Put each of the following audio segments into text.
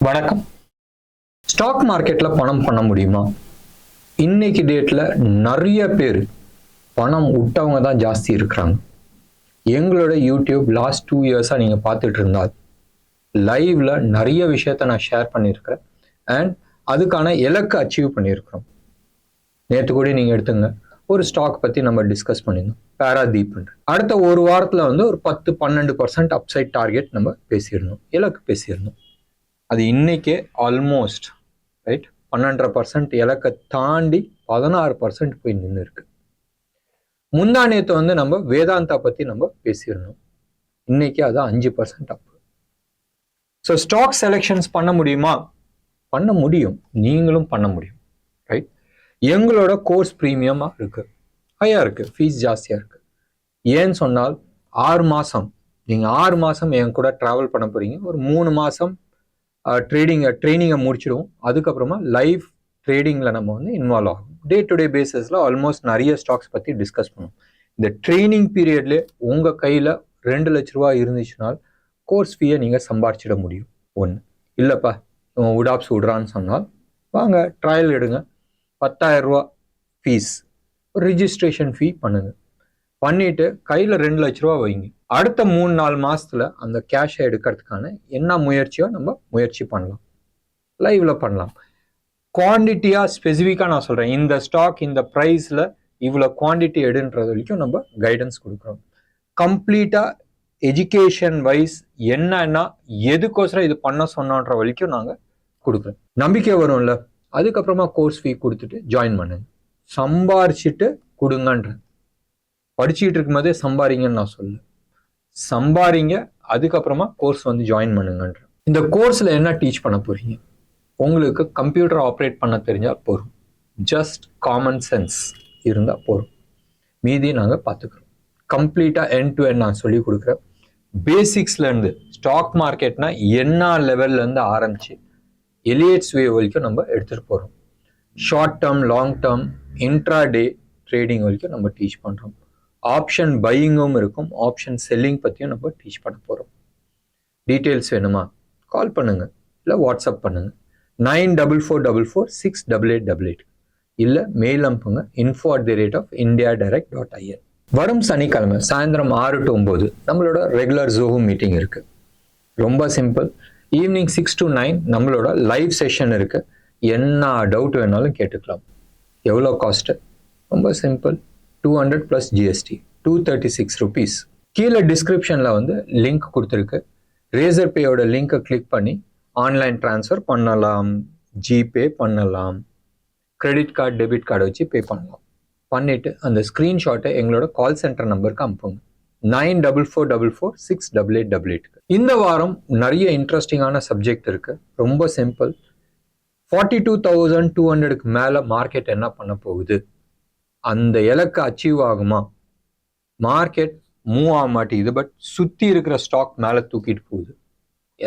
வணக்கம். ஸ்டாக் மார்க்கெட்ல பணம் பண்ண முடியுமா? இன்னைக்கு டேட்ல நிறைய பேர் பணம் விட்டவங்க தான் ஜாஸ்தி இருக்கிறாங்க. எங்களோட யூடியூப் லாஸ்ட் 2 இயர்ஸா நீங்க பார்த்துட்டு இருந்தால் லைவ்ல நிறைய விஷயத்த நான் ஷேர் பண்ணியிருக்கிறேன். அண்ட் அதுக்கான இலக்கு அச்சீவ் பண்ணியிருக்கிறோம். நேற்று கூட நீங்க எடுத்துங்க, ஒரு ஸ்டாக் பத்தி நம்ம டிஸ்கஸ் பண்ணியிருந்தோம், பாராதீப். அடுத்த ஒரு வாரத்துல ஒரு 10-12% அப்சைட் டார்கெட் நம்ம பேசியிருந்தோம், இலக்கு பேசியிருந்தோம். அது இன்னைக்கே ஆல்மோஸ்ட் ரைட் 12% இலக்கை தாண்டி 16% போய் நின்று இருக்கு. முந்தா நேற்று நம்ம வேதாந்தா பத்தி நம்ம பேசியிருந்தோம். இன்னைக்கு அது 5% அப். ஸோ ஸ்டாக் செலெக்ஷன்ஸ் பண்ண முடியுமா? பண்ண முடியும், நீங்களும் பண்ண முடியும். ரைட், எங்களோட கோர்ஸ் ப்ரீமியமா இருக்கு, ஹையா இருக்கு, ஃபீஸ் ஜாஸ்தியா இருக்கு. ஏன்னு சொன்னால் 6 மாசம் நீங்க 6 மாசம் என் கூட டிராவல் பண்ண போறீங்க. ஒரு 3 மாசம் ட்ரைனிங்கை முடிச்சிடுவோம். அதுக்கப்புறமா லைவ் ட்ரேடிங்கில் நம்ம இன்வால்வ் ஆகும். டே டு டே பேசிஸில் ஆல்மோஸ்ட் நிறைய ஸ்டாக்ஸ் பற்றி டிஸ்கஸ் பண்ணுவோம். இந்த ட்ரைனிங் பீரியட்லேயே உங்கள் கையில் 2 லட்ச ரூபா இருந்துச்சுனால் கோர்ஸ் ஃபீயை நீங்கள் சம்பாரிச்சிட முடியும். ஒன்று இல்லைப்பா, உடாப்ஸ் விடுறான்னு சொன்னால் வாங்க ட்ரையல் எடுங்க, 10,000 ரூபா ஃபீஸ், ரிஜிஸ்ட்ரேஷன் ஃபீ பண்ணுங்க, பண்ணிட்டு கையில் 2 லட்ச ரூபா வைங்க. அடுத்த 3-4 மாசத்துல அந்த கேஷை எடுக்கிறதுக்கான என்ன முயற்சியோ நம்ம முயற்சி பண்ணலாம், லைவ்ல பண்ணலாம். குவான்டிட்டியா ஸ்பெசிஃபிக்கா நான் சொல்றேன், இந்த ஸ்டாக் இந்த பிரைஸ்ல இவ்வளவு குவான்டிட்டி எடுன்றது வரைக்கும் நம்ம கைடன்ஸ் கொடுக்குறோம். கம்ப்ளீட்டா எஜுகேஷன் வைஸ் என்னன்னா எதுக்கோசரம் இது பண்ண சொன்னோன்ற வரைக்கும் நாங்க கொடுக்குறோம். நம்பிக்கை வரும்ல, அதுக்கப்புறமா கோர்ஸ் ஃபீ கொடுத்துட்டு ஜாயின் பண்ணுங்க. சம்பாரிச்சுட்டு கொடுங்கன்ற, படிச்சுட்டு இருக்கும் போதே சம்பாரிங்கன்னு நான் சொல்ல, சம்பாரிங்க, அதுக்கப்புறமா கோர்ஸ் ஜாயின் பண்ணுங்கன்ற. இந்த கோர்ஸ்ல என்ன டீச் பண்ண போறீங்க? உங்களுக்கு கம்ப்யூட்டர் ஆப்ரேட் பண்ண தெரிஞ்சா போதும், ஜஸ்ட் காமன் சென்ஸ் இருந்தா போதும், மீதி நாங்க பார்த்துக்கிறோம். கம்ப்ளீட்டா எண்ட் டு எண்ட் நான் சொல்லி கொடுக்குறேன். பேசிக்ஸ்ல இருந்து ஸ்டாக் மார்க்கெட்னா என்ன லெவல்ல இருந்து ஆரம்பிச்சு எலியட்ஸ் வே வரைக்கும் நம்ம எடுத்துட்டு போறோம். Short term, long term, intra டே ட்ரேடிங் வரைக்கும் நம்ம டீச் பண்றோம். ஆப்ஷன் பையிங்கும் இருக்கும், ஆப்ஷன் செல்லிங் பற்றியும் நம்ம டீச் பண்ண போகிறோம். டீட்டெயில்ஸ் வேணுமா? கால் பண்ணுங்க, இல்லை வாட்ஸ்அப் பண்ணுங்க, 9444468888, இல்லை மெயில் அனுப்புங்க, info@indiadirect.in. வரும் சனிக்கிழமை சாயந்தரம் 6 to 9 நம்மளோட ரெகுலர் ஜூம் மீட்டிங் இருக்கு. ரொம்ப சிம்பிள். ஈவினிங் 6 to 9 நம்மளோட லைவ் செஷன் இருக்கு. என்ன டவுட் வேணாலும் கேட்டுக்கலாம். எவ்வளோ காஸ்ட்? ரொம்ப சிம்பிள், 200 plus GST, 236 rupees. கீழே டிஸ்கிரிப்ஷன்ல லிங்க் கொடுத்துருக்கு. ரேசர் பேயோட லிங்கை கிளிக் பண்ணி ஆன்லைன் டிரான்ஸ்ஃபர் பண்ணலாம், ஜிபே பண்ணலாம், கிரெடிட் கார்டு, டெபிட் கார்டு வச்சு பே பண்ணலாம். பண்ணிட்டு அந்த ஸ்கிரீன்ஷாட்டை எங்களோட கால் சென்டர் நம்பருக்கு அனுப்புங்க, 9444468888. இந்த வாரம் நிறைய இன்ட்ரெஸ்டிங்கான சப்ஜெக்ட் இருக்கு. ரொம்ப சிம்பிள். 42,200க்கு மேல மார்க்கெட் என்ன பண்ண போகுது? அந்த இலக்கு அச்சீவ் ஆகுமா? மார்க்கெட் மூவ் ஆக மாட்டேங்குது, பட் சுத்தி இருக்கிற ஸ்டாக் மேல தூக்கிட்டு போகுது.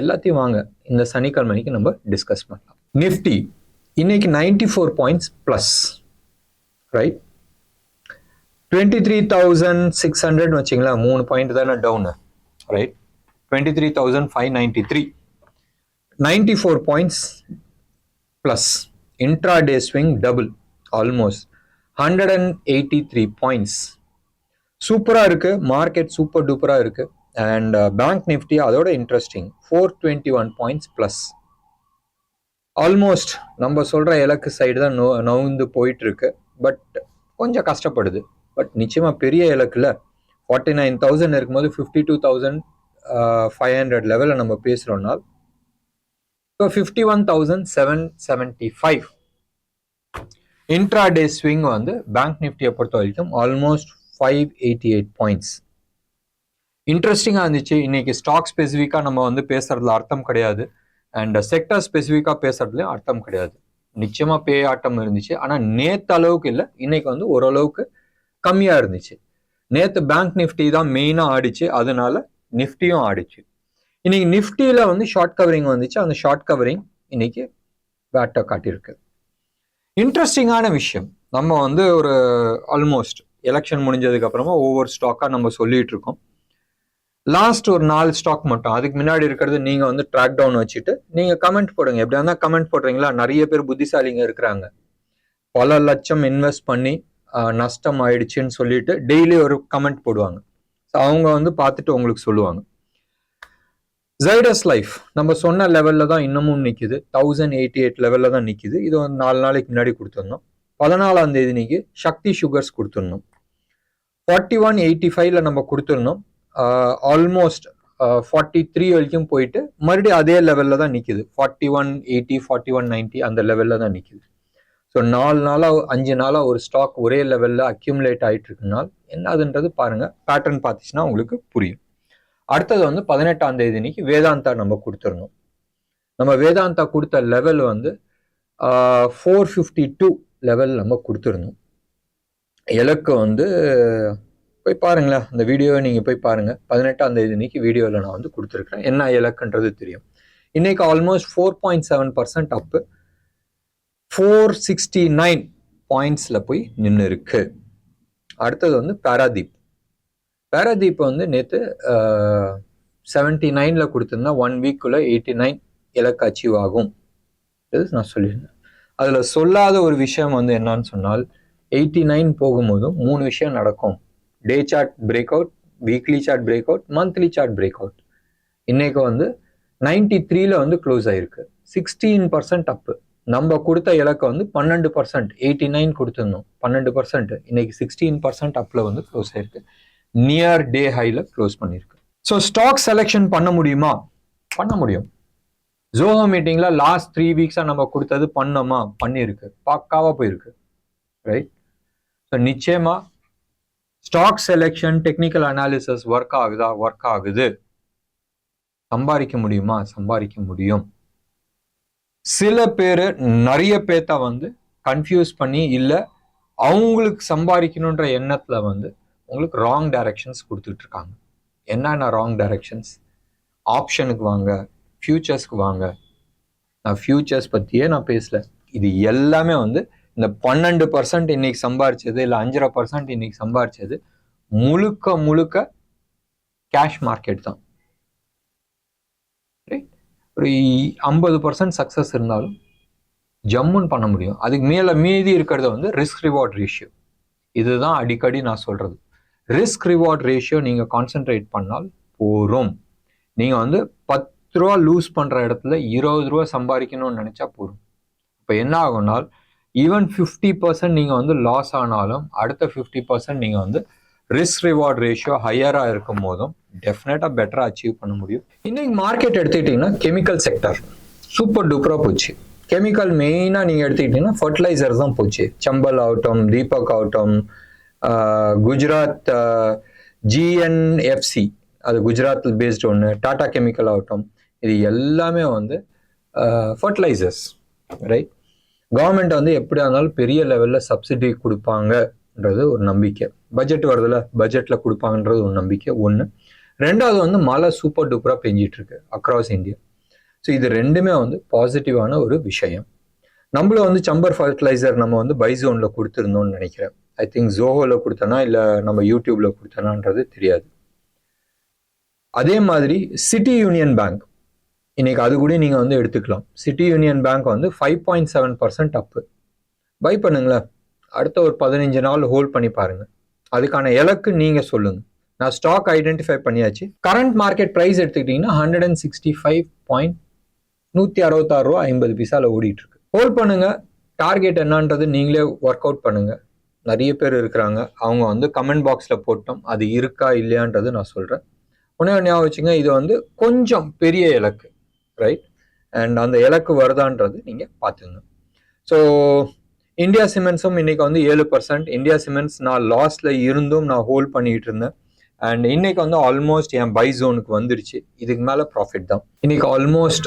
எல்லாத்தையும் வாங்க இந்த சனிக்கிழமைக்கு நம்ம டிஸ்கஸ் பண்ணலாம். நிஃப்டி இன்னைக்கு 94 பாயிண்ட்ஸ் பிளஸ், ரைட், 23,600 வச்சிங்களா, 3 பாயிண்ட் தானே down, right, 23,593, 94 points plus. Intraday swing double, almost 183 points. சூப்பரா இருக்கு மார்க்கெட், சூப்பர் டூப்பரா இருக்கு. அண்ட் பேங்க் நிஃப்டி அதோட இன்ட்ரெஸ்டிங், 421 பாயிண்ட்ஸ் பிளஸ். ஆல்மோஸ்ட் நம்ம சொல்ற இலக்கு சைடு தான் நவுந்து போயிட்டு இருக்கு, பட் கொஞ்சம் கஷ்டப்படுது. பட் நிச்சயமா பெரிய இலக்குல 49,000 இருக்கும்போது 52,500 லெவலில் நம்ம பேசுறோம்னா இப்போ 51,775. இன்ட்ராடே ஸ்விங் பேங்க் நிஃப்டியை பொறுத்த வரைக்கும் ஆல்மோஸ்ட் 588 பாயிண்ட்ஸ். இன்ட்ரெஸ்டிங்காக இருந்துச்சு. இன்னைக்கு ஸ்டாக் ஸ்பெசிஃபிக்காக நம்ம பேசுறதுல அர்த்தம் கிடையாது, அண்ட் செக்டர் ஸ்பெசிஃபிக்காக பேசுறதுலையும் அர்த்தம் கிடையாது. நிச்சயமா பே ஆட்டம் இருந்துச்சு, ஆனால் நேற்று அளவுக்கு இல்லை. இன்னைக்கு ஓரளவுக்கு கம்மியாக இருந்துச்சு. நேற்று பேங்க் நிஃப்டி தான் மெயினாக ஆடிச்சு, அதனால நிஃப்டியும் ஆடிச்சு. இன்னைக்கு நிஃப்டியில ஷார்ட் கவரிங் வந்துச்சு, அந்த ஷார்ட் கவரிங் இன்னைக்கு பேட்டை காட்டியிருக்கு. இன்ட்ரெஸ்டிங்கான விஷயம், நம்ம ஒரு ஆல்மோஸ்ட் எலெக்ஷன் முடிஞ்சதுக்கு அப்புறமா ஒவ்வொரு ஸ்டாக்கா நம்ம சொல்லிட்டு இருக்கோம். லாஸ்ட் ஒரு 4 ஸ்டாக் மட்டும், அதுக்கு முன்னாடி இருக்கிறது நீங்க வந்து ட்ராக் டவுன் வச்சுட்டு நீங்க கமெண்ட் போடுங்க. எப்படியா இருந்தா கமெண்ட் போடுறீங்களா? நிறைய பேர் புத்திசாலிங்க இருக்கிறாங்க, பல லட்சம் இன்வெஸ்ட் பண்ணி நஷ்டம் ஆயிடுச்சுன்னு சொல்லிட்டு டெய்லி ஒரு கமெண்ட் போடுவாங்க. அவங்க வந்து பார்த்துட்டு உங்களுக்கு சொல்லுவாங்க. ஜைடஸ் லைஃப் நம்ம சொன்ன லெவல்ல தான் இன்னமும் நிக்குது, 1088 லெவல்ல தான் நிக்குது. இது வந்து 4 நாளைக்கு முன்னாடி கொடுத்துருந்தோம். 14ஆம் தேதி நீங்க சக்தி சுகர்ஸ் கொடுத்துருந்தோம். 4185ல நம்ம கொடுத்துருந்தோம். ஆல்மோஸ்ட் 43 வரைக்கும் போயிட்டு மறுபடியும் அதே லெவல்ல தான் நிக்குது. 4180 4190 அந்த லெவல்ல தான் நிக்குது. ஸோ 4 நாளா 5 நாளா ஒரு ஸ்டாக் ஒரே லெவல்ல அக்யூமுலேட் ஆயிட்டு இருக்குனால் என்னதுன்றது பாருங்க, பேட்டர்ன் பார்த்துச்சுன்னா உங்களுக்கு புரியும். அடுத்தது வந்து 18ஆம் தேதி இன்னைக்கு வேதாந்தா நம்ம கொடுத்துருந்தோம். நம்ம வேதாந்தா கொடுத்த லெவல் வந்து 452 லெவல் நம்ம கொடுத்துருந்தோம். இலக்கு வந்து போய் பாருங்களேன், அந்த வீடியோவை நீங்க போய் பாருங்க. 18ஆம் தேதி இன்னைக்கு வீடியோவில் நான் வந்து கொடுத்துருக்கிறேன், என்ன இலக்குன்றது தெரியும். இன்னைக்கு ஆல்மோஸ்ட் 4.7% அப்பு, 469 பாயிண்ட்ஸ்ல போய் நின்று இருக்கு. அடுத்தது வந்து பாராதீப் வந்து நேற்று 79ல கொடுத்துருந்தா 1 வீக்குள்ள 89 இலக்கு அச்சீவ் ஆகும் நான் சொல்லியிருந்தேன். அதுல சொல்லாத ஒரு விஷயம் வந்து என்னன்னு சொன்னால், 89 போகும்போதும் 3 விஷயம் நடக்கும். Day chart break out, weekly chart break out, monthly chart break out. இன்னைக்கு வந்து 93ல வந்து க்ளோஸ் ஆயிருக்கு, 16% அப்பு. நம்ம கொடுத்த இலக்கை வந்து 12%, 89 கொடுத்துருந்தோம், 12%. இன்னைக்கு 16% அப்ல வந்து க்ளோஸ் ஆயிருக்கு, நியர் டே ஹைல க்ளோஸ் பண்ணிருக்கு. ஸோ ஸ்டாக் செலெக்ஷன் பண்ண முடியுமா? பண்ண முடியும். ஜோஹோ மீட்டிங்ல லாஸ்ட் 3 வீக்ஸா நம்ம கொடுத்தது பண்ணோமா? பண்ணிருக்கு, பக்காவா போயிருக்கு, ரைட்? ஸோ நிச்சயமா stock selection, technical analysis work ஆகுதா? ஒர்க் ஆகுது. சம்பாதிக்க முடியுமா? சம்பாதிக்க முடியும். சில பேர் நிறைய பேர்த்த வந்து கன்ஃபியூஸ் பண்ணி இல்லை அவங்களுக்கு சம்பாதிக்கணுன்ற எண்ணத்துல வந்து உங்களுக்கு ராங் டைரக்ஷன்ஸ் கொடுத்துட்டு இருக்காங்க. என்னென்ன ராங் டைரக்ஷன்ஸ்? ஆப்ஷனுக்கு வாங்க, ஃபியூச்சர்ஸ்க்கு வாங்க. நான் ஃபியூச்சர்ஸ் பத்தியே நான் பேசல. இது எல்லாமே வந்து இந்த 12% இன்னைக்கு சம்பாரிச்சது, இல்லை 5.5% இன்னைக்கு சம்பாரிச்சது முழுக்க கேஷ் மார்க்கெட் தான். ஒரு 50% சக்சஸ் இருந்தாலும் ஜம்முன்னு பண்ண முடியும். அதுக்கு மேல மீதி இருக்கிறத வந்து ரிஸ்க் ரிவார்ட் ரேஷியோ. இதுதான் அடிக்கடி நான் சொல்றது. ரிஸ்க் ரிவார்ட் ரேஷியோ நீங்க கான்சென்ட்ரேட் பண்ணால் போரும். நீங்க வந்து 10 ரூபா லூஸ் பண்ற இடத்துல 20 ரூபா சம்பாதிக்கணும்னு நினைச்சா போதும். இப்போ என்ன ஆகும்னால், ஈவன் 50% நீங்க வந்து லாஸ் ஆனாலும் அடுத்த 50% நீங்க வந்து ரிஸ்க் ரிவார்ட் ரேஷியோ ஹையரா இருக்கும் போதும் டெஃபினட்டா பெட்டரா அச்சீவ் பண்ண முடியும். இன்னைக்கு மார்க்கெட் எடுத்துக்கிட்டீங்கன்னா கெமிக்கல் செக்டர் சூப்பர் டூப்பரா போச்சு. கெமிக்கல் மெயினா நீங்க எடுத்துக்கிட்டீங்கன்னா ஃபர்டிலைசர் தான் போச்சு. சம்பல் ஆகட்டும், தீபக் ஆகட்டும், குஜராத் GNFC, அது குஜராத்தில் பேஸ்ட் ஒன்று, டாடா கெமிக்கல் ஆகட்டும், இது எல்லாமே வந்து ஃபர்டிலைசர்ஸ், ரைட்? கவர்மெண்ட் வந்து எப்படியா இருந்தாலும் பெரிய லெவலில் சப்சிடி கொடுப்பாங்கன்றது ஒரு நம்பிக்கை. பட்ஜெட் வருதுல, பட்ஜெட்டில் கொடுப்பாங்கன்றது ஒரு நம்பிக்கை ஒன்று. ரெண்டாவது வந்து மழை சூப்பர் டூப்பராக பெஞ்சிட்டு இருக்கு அக்ராஸ் இந்தியா. ஸோ இது ரெண்டுமே வந்து பாசிட்டிவான ஒரு விஷயம். நம்மளும் வந்து சம்பர் ஃபர்டிலைசர் நம்ம வந்து பைசோனில் கொடுத்துருந்தோம்னு நினைக்கிறேன். ஐ திங்க் ஜோஹோவில் கொடுத்தனா இல்லை நம்ம யூடியூப்ல கொடுத்தனான்றது தெரியாது. அதே மாதிரி சிட்டி யூனியன் பேங்க் இன்னைக்கு அது கூட நீங்க வந்து எடுத்துக்கலாம். சிட்டி யூனியன் பேங்க் வந்து 5.7% அப்பு. பை பண்ணுங்களேன். அடுத்த ஒரு 15 நாள் ஹோல்ட் பண்ணி பாருங்க. அதுக்கான இலக்கு நீங்க சொல்லுங்க. நான் ஸ்டாக் ஐடென்டிஃபை பண்ணியாச்சு. கரண்ட் மார்க்கெட் பிரைஸ் எடுத்துக்கிட்டீங்கன்னா 165.166 ரூபா 50 பைசால ஓடிட்டு இருக்கு. ஹோல்ட் பண்ணுங்க. டார்கெட் என்னன்றது நீங்களே ஒர்க் அவுட் பண்ணுங்க. நிறைய பேர் இருக்கிறாங்க, அவங்க வந்து கமெண்ட் பாக்ஸ்ல போட்டோம், அது இருக்கா இல்லையான்றது நான் சொல்றேன். உடனே ஞாபகம் வச்சுங்க, இது வந்து கொஞ்சம் பெரிய இலக்கு, ரைட்? அண்ட் அந்த இலக்கு வருதான்றது நீங்க பாத்துங்க. ஸோ இந்தியா சிமெண்ட்ஸும் இன்னைக்கு வந்து 7%. இந்தியா சிமெண்ட்ஸ் நான் லாஸ்ட்ல இருந்தும் நான் ஹோல்ட் பண்ணிட்டு இருந்தேன். அண்ட் இன்னைக்கு வந்து ஆல்மோஸ்ட் என் பை ஜோனுக்கு வந்துருச்சு. இதுக்கு மேல ப்ராஃபிட் தான். இன்னைக்கு ஆல்மோஸ்ட்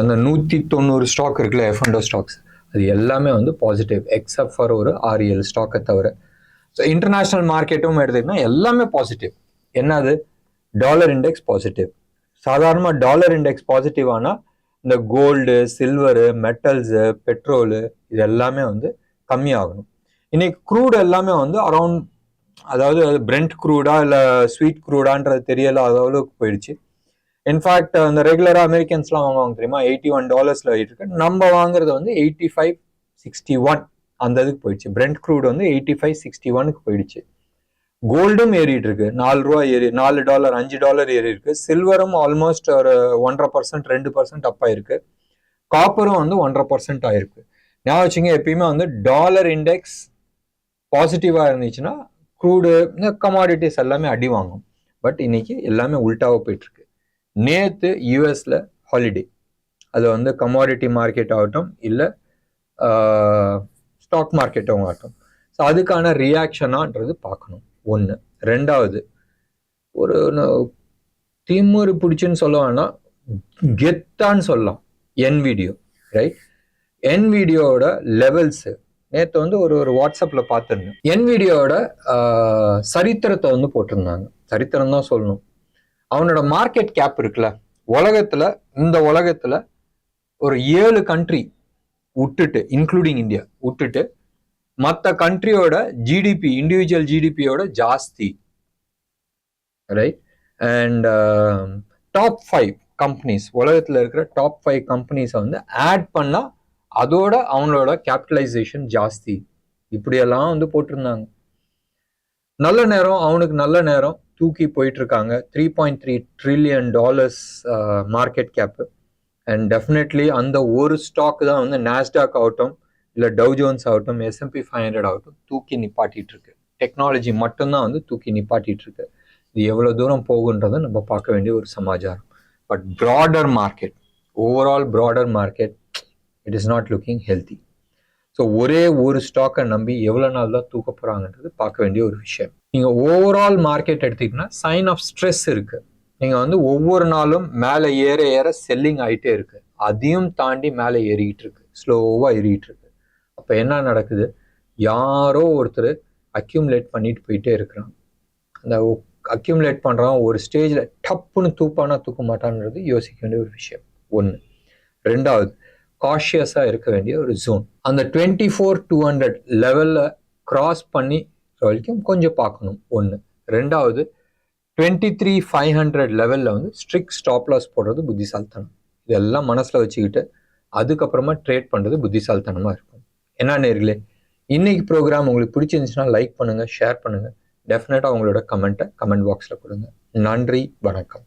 இந்த 190 ஸ்டாக் இருக்குல்ல, F&O ஸ்டாக்ஸ், அது எல்லாமே வந்து பாசிட்டிவ் எக்ஸப்ட் ஃபார் ஒரு 6-7 ஸ்டாக்கை தவிர. ஸோ இன்டர்நேஷனல் மார்க்கெட்டும் எடுத்துக்கிட்டா எல்லாமே பாசிட்டிவ். என்னது? Dollar index positive. சாதாரணமாக டாலர் இண்டெக்ஸ் பாசிட்டிவ் ஆனால் இந்த கோல்டு, சில்வரு, மெட்டல்ஸு, பெட்ரோலு இது எல்லாமே வந்து கம்மியாகணும். இன்னைக்கு க்ரூட் எல்லாமே வந்து அரௌண்ட் அதாவது அது பிரெண்ட் க்ரூடா இல்லை ஸ்வீட் க்ரூடான்றது தெரியல, அளவுக்கு போயிடுச்சு. இன்ஃபேக்ட் அந்த ரெகுலராக அமெரிக்கன்ஸ்லாம் வாங்குவாங்க தெரியுமா, $81 ஆகிட்டு இருக்கு. நம்ம வாங்குறது வந்து 85.61 அந்த இதுக்கு போயிடுச்சு. பிரெண்ட் க்ரூட் வந்து 85.61க்கு போயிடுச்சு. கோல்டும் ஏறிட்டு இருக்கு, $4 ஏறி, $4 $5 ஏறி இருக்கு. சில்வரும் ஆல்மோஸ்ட் ஒரு 1.5% 2% அப் ஆயிருக்கு. காப்பரும் வந்து 1.5% ஆயிருக்கு. ஞாபகம் வச்சுங்க, எப்பயுமே வந்து டாலர் இண்டெக்ஸ் பாசிட்டிவா இருந்துச்சுன்னா க்ரூடு இந்த கமாடிட்டிஸ் எல்லாமே அடி வாங்கும். பட் இன்னைக்கு எல்லாமே உல்டாவாக போயிட்டு இருக்கு. நேற்று யூஎஸ்ல ஹாலிடே, அது வந்து கமாடிட்டி மார்க்கெட் ஆகட்டும் இல்லை ஸ்டாக் மார்க்கெட்டும் ஆகட்டும். ஸோ அதுக்கான ரியாக்ஷனான்றது பார்க்கணும். ஒன்று. ரெண்டாவது, ஒரு திமுரு பிடிச்சுன்னு சொல்ல வேணாம், கெத்தான்னு சொல்லலாம் என்விடியோ, ரைட்? என்விடியோட லெவல்ஸு நேற்று வந்து ஒரு வாட்ஸ்அப்பில் பார்த்துருந்தேன். என்விடியோட சரித்திரத்தை வந்து போட்டிருந்தாங்க. சரித்திரம் தான் சொல்லணும். அவனோட மார்க்கெட் கேப் இருக்குல்ல, இந்த உலகத்துல ஒரு 7 கண்ட்ரி விட்டுட்டு, இன்க்ளூடிங் இந்தியா விட்டுட்டு, மற்ற கண்ட்ரியோட ஜிடிபி, இண்டிவிஜுவல் ஜிடிபியோட ஜாஸ்தி, ரைட்? அண்ட் டாப் 5 கம்பெனிஸ், உலகத்துல இருக்கிற டாப் 5 கம்பெனிஸை வந்து ஆட் பண்ணா அதோட அவங்களோட கேபிட்டலைசேஷன் ஜாஸ்தி. இப்படியெல்லாம் வந்து போட்டிருந்தாங்க. நல்ல நேரம், அவனுக்கு நல்ல நேரம், தூக்கி போயிட்டு இருக்காங்க. $3.3 trillion market gap. And definitely அந்த ஒரு ஸ்டாக் தான் வந்து நாஸ்டாக் ஆகட்டும், இல்லை டவ் ஜோன்ஸ் ஆகட்டும், S&P 500 ஆகட்டும் தூக்கி நிப்பாட்டிட்டு இருக்கு. டெக்னாலஜி மட்டும்தான் வந்து தூக்கி நிப்பாட்டிட்டு இருக்கு. இது எவ்வளோ தூரம் போகுன்றதை நம்ம பார்க்க வேண்டிய ஒரு சமாச்சாரம். But broader market, overall broader market, it is not looking healthy. So ஒரே ஒரு ஸ்டாக்கை நம்பி எவ்வளோ நாள் தான் தூக்க போகிறாங்கன்றது பார்க்க வேண்டிய ஒரு விஷயம். நீங்கள் ஓவரால் மார்க்கெட் எடுத்தீங்கன்னா சைன் ஆஃப் ஸ்ட்ரெஸ் இருக்குது. நீங்கள் வந்து ஒவ்வொரு நாளும் மேலே ஏற ஏற செல்லிங் ஆகிட்டே இருக்குது. அதையும் தாண்டி மேலே ஏறிக்கிட்டு இருக்கு, ஸ்லோவாக ஏறிக்கிட்டு இருக்கு. அப்போ என்ன நடக்குது? யாரோ ஒருத்தர் அக்யூமுலேட் பண்ணிட்டு போயிட்டே இருக்கிறாங்க. அந்த அக்யூமுலேட் பண்ணுறவன் ஒரு ஸ்டேஜில் டப்புன்னு தூக்க மாட்டான்றது யோசிக்க வேண்டிய ஒரு விஷயம். ஒன்று. ரெண்டாவது, காஷியஸாக இருக்க வேண்டிய ஒரு ஜோன். அந்த 24,200 லெவலில் கிராஸ் பண்ணி வரைக்கும் கொஞ்சம் பார்க்கணும். ஒன்று. ரெண்டாவது, 23,500 லெவலில் வந்து ஸ்ட்ரிக்ட் ஸ்டாப் லாஸ் போடுறது புத்திசாலித்தனம். இதெல்லாம் மனசில் வச்சுக்கிட்டு அதுக்கப்புறமா ட்ரேட் பண்ணுறது புத்திசாலித்தனமாக இருக்கும். என்ன நேர்களே, இன்னைக்கு ப்ரோக்ராம் உங்களுக்கு பிடிச்சிருந்துச்சுன்னா லைக் பண்ணுங்கள், ஷேர் பண்ணுங்கள். டெஃபினட்டாக உங்களோட கமெண்ட் பாக்ஸில் கொடுங்க. நன்றி, வணக்கம்.